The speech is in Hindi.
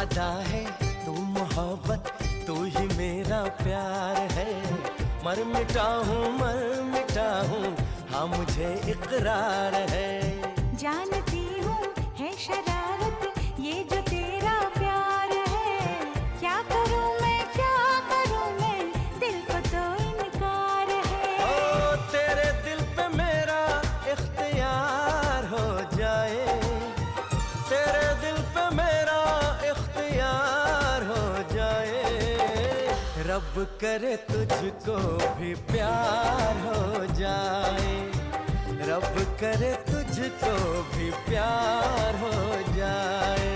अदा है, तू मोहब्बत, तू ही मेरा प्यार है। मर मिटा हूँ हाँ मुझे इकरार है। जानती हूँ है शरारत ये जो तेरा प्यार है। क्या करूँ मैं दिल को तो इनकार है। ओ तेरे दिल पे मेरा इख्तियार हो जाए, तेरे दिल पे मेरा इख्तियार हो जाए। रब करे तुझको भी प्यार हो जाए, रब करे तुझको भी प्यार हो जाए।